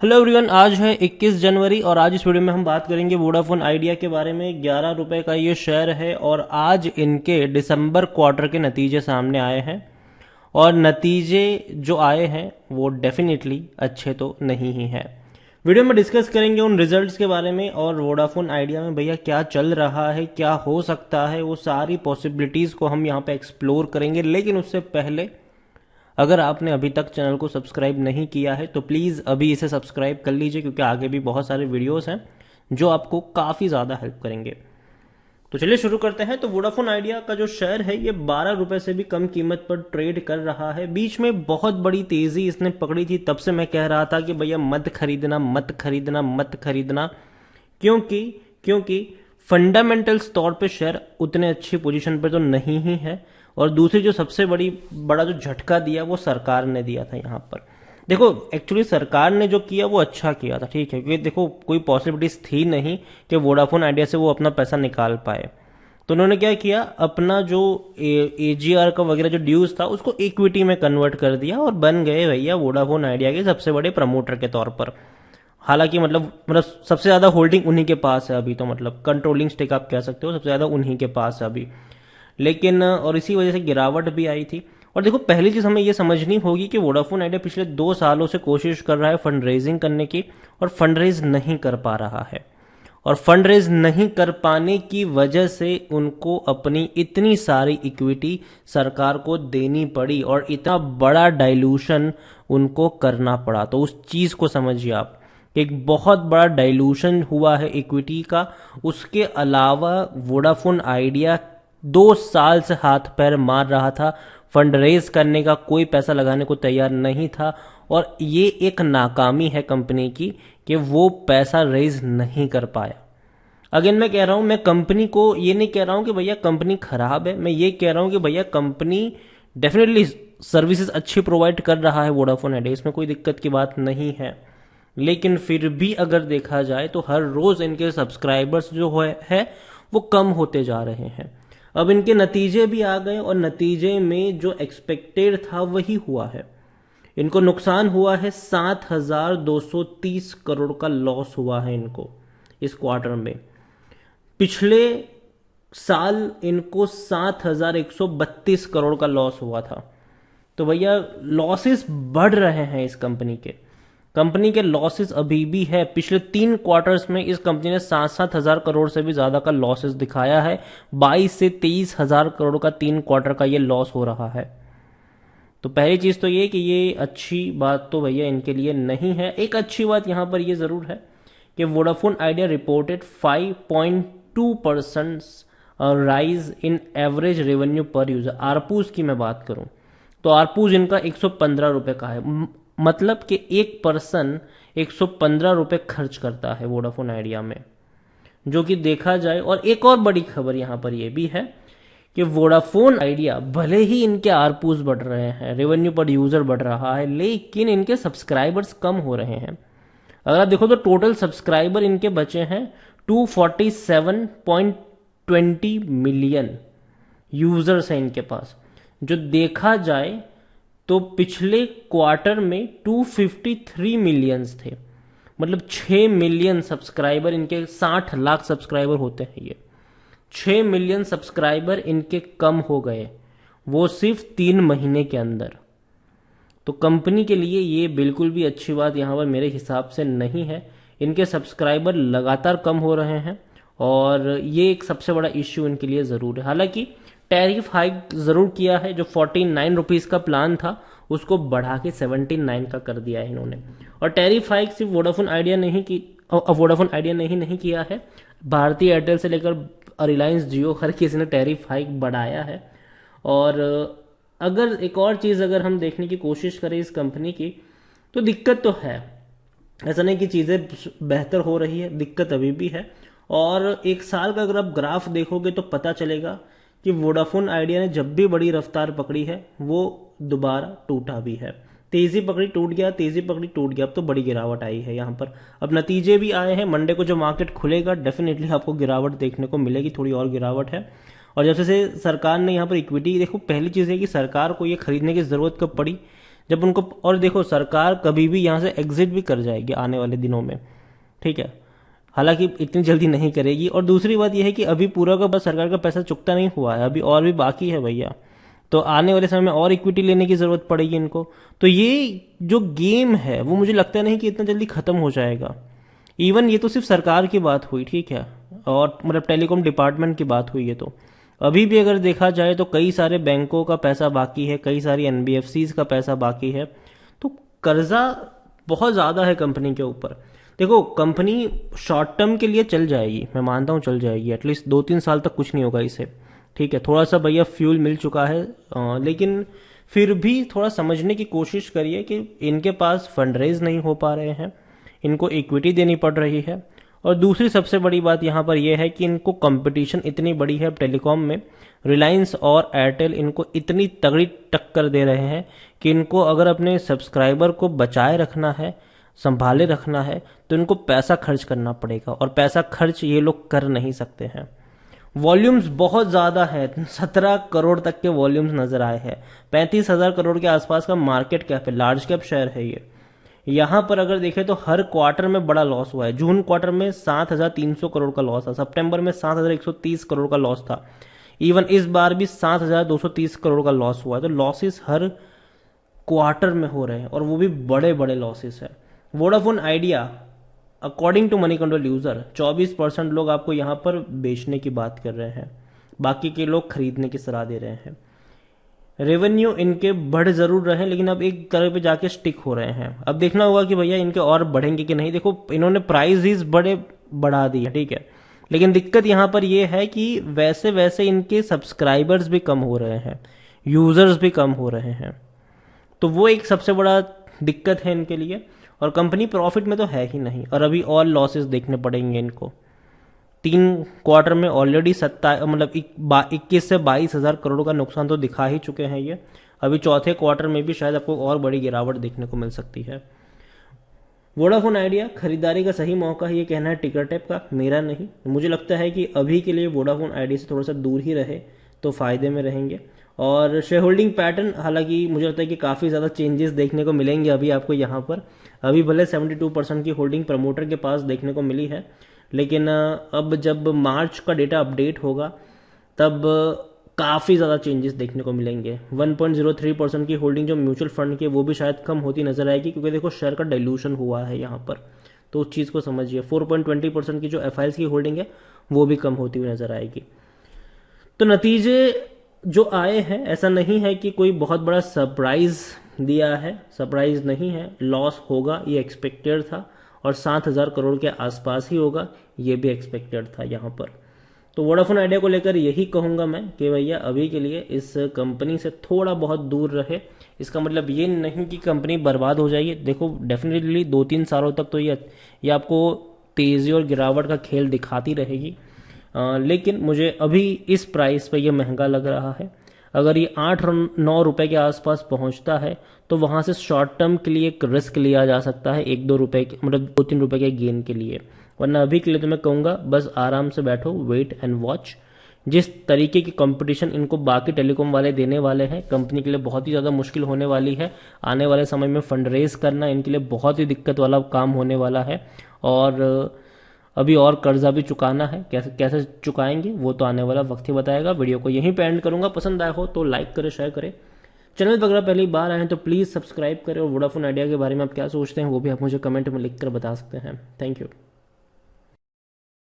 Hello everyone, आज है 21 जनवरी और आज इस वीडियो में हम बात करेंगे वोडाफोन आइडिया के बारे में। 11 रुपए का ये शेयर है और आज इनके दिसंबर क्वार्टर के नतीजे सामने आए हैं और नतीजे जो आए हैं वो डेफिनेटली अच्छे तो नहीं ही हैं। वीडियो में डिस्कस करेंगे उन रिजल्ट्स के बारे में और वोडाफोन आइडिया में भैया क्या चल रहा है, क्या हो सकता है, वो सारी पॉसिबिलिटीज़ को हम यहाँ पे एक्सप्लोर करेंगे। लेकिन उससे पहले अगर आपने अभी तक चैनल को सब्सक्राइब नहीं किया है तो प्लीज़ अभी इसे सब्सक्राइब कर लीजिए, क्योंकि आगे भी बहुत सारे वीडियोस हैं जो आपको काफ़ी ज़्यादा हेल्प करेंगे। तो चलिए शुरू करते हैं। तो वोडाफोन आइडिया का जो शेयर है ये 12 रुपए से भी कम कीमत पर ट्रेड कर रहा है। बीच में बहुत बड़ी तेज़ी इसने पकड़ी थी, तब से मैं कह रहा था कि भैया मत खरीदना मत खरीदना मत खरीदना, क्योंकि क्योंकि फंडामेंटल्स तौर पे शेयर उतने अच्छी पोजीशन पर तो नहीं ही है। और दूसरी जो सबसे बड़ा जो झटका दिया वो सरकार ने दिया था यहाँ पर। देखो, एक्चुअली सरकार ने जो किया वो अच्छा किया था, ठीक है, क्योंकि देखो कोई पॉसिबिलिटीज थी नहीं कि वोडाफोन आइडिया से वो अपना पैसा निकाल पाए। तो उन्होंने क्या किया, अपना जो एजीआर का वगैरह जो ड्यूज था उसको इक्विटी में कन्वर्ट कर दिया और बन गए भैया वोडाफोन आइडिया के सबसे बड़े प्रमोटर के तौर पर। हालांकि मतलब सबसे ज्यादा होल्डिंग उन्हीं के पास है अभी, तो मतलब कंट्रोलिंग स्टेक आप कह सकते हो, सबसे ज्यादा उन्हीं के पास है अभी। लेकिन और इसी वजह से गिरावट भी आई थी। और देखो, पहली चीज हमें यह समझनी होगी कि वोडाफोन आइडिया पिछले 2 सालों से कोशिश कर रहा है फंड रेजिंग करने की और फंड रेज नहीं कर पा रहा है। और फंड रेज नहीं कर पाने की वजह से उनको अपनी इतनी सारी इक्विटी सरकार को देनी पड़ी और इतना बड़ा डाइल्यूशन उनको करना पड़ा। तो उस चीज को समझिए आप, एक बहुत बड़ा डाइल्यूशन हुआ है इक्विटी का। उसके अलावा वोडाफोन आइडिया 2 साल से हाथ पैर मार रहा था, फंड रेज करने का कोई पैसा लगाने को तैयार नहीं था। और ये एक नाकामी है कंपनी की कि वो पैसा रेज नहीं कर पाया। अगेन मैं कह रहा हूं, मैं कंपनी को ये नहीं कह रहा हूं कि भैया कंपनी खराब है, मैं ये कह रहा हूं कि भैया कंपनी डेफिनेटली सर्विसेज अच्छी प्रोवाइड कर रहा है वोडाफोन आइडिया, इसमें कोई दिक्कत की बात नहीं है। लेकिन फिर भी अगर देखा जाए तो हर रोज इनके सब्सक्राइबर्स जो है वो कम होते जा रहे हैं। अब इनके नतीजे भी आ गए और नतीजे में जो एक्सपेक्टेड था वही हुआ है। इनको नुकसान हुआ है, 7,230 करोड़ का लॉस हुआ है इनको इस क्वार्टर में। पिछले साल इनको 7,132 करोड़ का लॉस हुआ था। तो भैया लॉसेस बढ़ रहे हैं इस कंपनी के लॉसेस अभी भी है। पिछले 3 क्वार्टर्स में इस कंपनी ने 7,000 करोड़ से भी ज्यादा का लॉसेस दिखाया है। 22 से 23,000 करोड़ का 3 क्वार्टर का ये लॉस हो रहा है। तो पहली चीज तो ये कि ये अच्छी बात तो भैया इनके लिए नहीं है। एक अच्छी बात यहां पर ये जरूर है कि Vodafone idea reported 5.2% rise in average revenue पर यूजर। आरपूज की मैं बात करूं तो आरपूज इनका 115 रुपए का है, मतलब कि एक पर्सन 115 रुपए खर्च करता है वोडाफोन आइडिया में, जो कि देखा जाए। और एक और बड़ी खबर यहां पर यह भी है कि वोडाफोन आइडिया भले ही इनके आरपूज बढ़ रहे हैं, रेवेन्यू पर यूजर बढ़ रहा है, लेकिन इनके सब्सक्राइबर्स कम हो रहे हैं। अगर आप देखो तो टोटल सब्सक्राइबर इनके बचे हैं 247.20 मिलियन यूजर्स हैं इनके पास। जो देखा जाए तो पिछले क्वार्टर में 253 मिलियंस थे, मतलब 6 मिलियन सब्सक्राइबर इनके, 60 लाख सब्सक्राइबर होते हैं ये, 6 मिलियन सब्सक्राइबर इनके कम हो गए, वो सिर्फ 3 महीने के अंदर। तो कंपनी के लिए ये बिल्कुल भी अच्छी बात यहां पर मेरे हिसाब से नहीं है। इनके सब्सक्राइबर लगातार कम हो रहे हैं और ये एक सबसे बड़ा इश्यू इनके लिए जरूर है। हालांकि टैरिफ हाइक जरूर किया है, जो 49 रुपीज का प्लान था उसको बढ़ा के 79 का कर दिया है इन्होंने। और टैरिफ हाइक सिर्फ वोडाफोन आइडिया नहीं किया है, भारतीय एयरटेल से लेकर रिलायंस जियो हर किसी ने टैरिफ हाइक बढ़ाया है। और अगर एक और चीज अगर हम देखने की कोशिश करें इस कंपनी की, तो दिक्कत तो है, ऐसा नहीं कि चीजें बेहतर हो रही है, दिक्कत अभी भी है। और एक साल का अगर आप ग्राफ देखोगे तो पता चलेगा कि वोडाफोन आइडिया ने जब भी बड़ी रफ्तार पकड़ी है वो दोबारा टूटा भी है। तेजी पकड़ी टूट गया, तेजी पकड़ी टूट गया, अब तो बड़ी गिरावट आई है यहाँ पर। अब नतीजे भी आए हैं, मंडे को जो मार्केट खुलेगा डेफिनेटली आपको गिरावट देखने को मिलेगी, थोड़ी और गिरावट है। और जब से सरकार ने यहाँ पर इक्विटी, देखो पहली चीज है कि सरकार को ये खरीदने की जरूरत कब पड़ी, जब उनको, और देखो सरकार कभी भी यहाँ से एग्जिट भी कर जाएगी आने वाले दिनों में, ठीक है, हालांकि इतनी जल्दी नहीं करेगी। और दूसरी बात यह है कि अभी पूरा का बस सरकार का पैसा चुकता नहीं हुआ है, अभी और भी बाकी है भैया, तो आने वाले समय में और इक्विटी लेने की जरूरत पड़ेगी इनको। तो ये जो गेम है वो मुझे लगता नहीं कि इतना जल्दी खत्म हो जाएगा। इवन ये तो सिर्फ सरकार की बात हुई, ठीक है, और मतलब टेलीकॉम डिपार्टमेंट की बात हुई है, तो अभी भी अगर देखा जाए तो कई सारे बैंकों का पैसा बाकी है, कई सारी एनबीएफसीज का पैसा बाकी है, तो कर्जा बहुत ज़्यादा है कंपनी के ऊपर। देखो कंपनी शॉर्ट टर्म के लिए चल जाएगी, मैं मानता हूँ चल जाएगी, एटलीस्ट 2-3 साल तक कुछ नहीं होगा इसे, ठीक है, थोड़ा सा भैया फ्यूल मिल चुका है, लेकिन फिर भी थोड़ा समझने की कोशिश करिए कि इनके पास फंड रेज नहीं हो पा रहे हैं, इनको इक्विटी देनी पड़ रही है। और दूसरी सबसे बड़ी बात यहाँ पर यह है कि इनको कंपटीशन इतनी बड़ी है टेलीकॉम में, रिलायंस और एयरटेल इनको इतनी तगड़ी टक्कर दे रहे हैं कि इनको अगर अपने सब्सक्राइबर को बचाए रखना है, संभाले रखना है, तो इनको पैसा खर्च करना पड़ेगा, और पैसा खर्च ये लोग कर नहीं सकते हैं। वॉल्यूम्स बहुत ज़्यादा है, 17 करोड़ तक के वॉल्यूम्स नजर आए हैं, 35,000 करोड़ के आसपास का मार्केट कैप है, लार्ज कैप शेयर है ये। यहाँ पर अगर देखें तो हर क्वार्टर में बड़ा लॉस हुआ है। जून क्वार्टर में 7,300 करोड़ का लॉस था, सितंबर में 7,130 करोड़ का लॉस था, इवन इस बार भी 7,230 करोड़ का लॉस हुआ है। तो लॉसेस हर क्वार्टर में हो रहे हैं, और वो भी बड़े बड़े लॉसेस है। Vodafone Idea according to Moneycontrol user 24% लोग आपको यहाँ पर बेचने की बात कर रहे हैं, बाकी के लोग खरीदने की सलाह दे रहे हैं। रेवेन्यू इनके बढ़ जरूर रहे हैं, लेकिन अब एक तरह पे जाके स्टिक हो रहे हैं। अब देखना होगा कि भैया इनके और बढ़ेंगे कि नहीं। देखो इन्होंने प्राइस बड़े बढ़ा दिए, ठीक है, लेकिन दिक्कत यहाँ पर यह है कि वैसे वैसे इनके सब्सक्राइबर्स भी कम हो रहे हैं, यूजर्स भी कम हो रहे हैं, तो वो एक सबसे बड़ा दिक्कत है इनके लिए। और कंपनी प्रॉफिट में तो है ही नहीं, और अभी और लॉसेस देखने पड़ेंगे इनको। 3 क्वार्टर में ऑलरेडी 21 से 22,000 करोड़ का नुकसान तो दिखा ही चुके हैं ये। अभी चौथे क्वार्टर में भी शायद आपको और बड़ी गिरावट देखने को मिल सकती है। वोडाफोन आइडिया खरीदारी का सही मौका है, ये कहना है टिकर टैप का, मेरा नहीं। मुझे लगता है कि अभी के लिए वोडाफोन आइडिया से थोड़ा सा दूर ही रहे तो फायदे में रहेंगे। और शेयर होल्डिंग पैटर्न, हालांकि मुझे लगता है कि काफ़ी ज़्यादा चेंजेस देखने को मिलेंगे अभी आपको यहाँ पर। अभी भले 72% की होल्डिंग प्रमोटर के पास देखने को मिली है, लेकिन अब जब मार्च का डेटा अपडेट होगा तब काफ़ी ज़्यादा चेंजेस देखने को मिलेंगे। 1.03% की होल्डिंग जो म्यूचुअल फंड की वो भी शायद कम होती नजर आएगी, क्योंकि देखो शेयर का डाइल्यूशन हुआ है यहाँ पर, तो उस चीज़ को समझिए। 4.20% की जो एफआईएस की होल्डिंग है वो भी कम होती हुई नजर आएगी। तो नतीजे जो आए हैं, ऐसा नहीं है कि कोई बहुत बड़ा सरप्राइज दिया है, सरप्राइज नहीं है। लॉस होगा ये एक्सपेक्टेड था, और 7,000 करोड़ के आसपास ही होगा ये भी एक्सपेक्टेड था यहाँ पर। तो वोडाफोन आइडिया को लेकर यही कहूंगा मैं कि भैया अभी के लिए इस कंपनी से थोड़ा बहुत दूर रहे। इसका मतलब ये नहीं कि कंपनी बर्बाद हो जाएगी, देखो डेफिनेटली 2-3 सालों तक तो ये आपको तेजी और गिरावट का खेल दिखाती रहेगी, लेकिन मुझे अभी इस प्राइस पे ये महंगा लग रहा है। अगर ये 8-9 रुपए के आसपास पहुंचता है तो वहां से शॉर्ट टर्म के लिए एक रिस्क लिया जा सकता है, 1-2 रुपए मतलब 2-3 रुपए के गेन के लिए। वरना अभी के लिए तो मैं कहूँगा बस आराम से बैठो, वेट एंड वॉच। जिस तरीके की कंपटीशन इनको बाकी टेलीकॉम वाले देने वाले हैं, कंपनी के लिए बहुत ही ज़्यादा मुश्किल होने वाली है। आने वाले समय में फंड रेज करना इनके लिए बहुत ही दिक्कत वाला काम होने वाला है, और अभी और कर्जा भी चुकाना है। कैसे कैसे चुकाएंगे वो तो आने वाला वक्त ही बताएगा। वीडियो को यहीं पे एंड करूंगा। पसंद आया हो तो लाइक करें, शेयर करें। चैनल पर अगर पहली बार आए हैं तो प्लीज़ सब्सक्राइब करें, और वोडाफोन आइडिया के बारे में आप क्या सोचते हैं वो भी आप मुझे कमेंट में लिख कर बता सकते हैं। Thank you.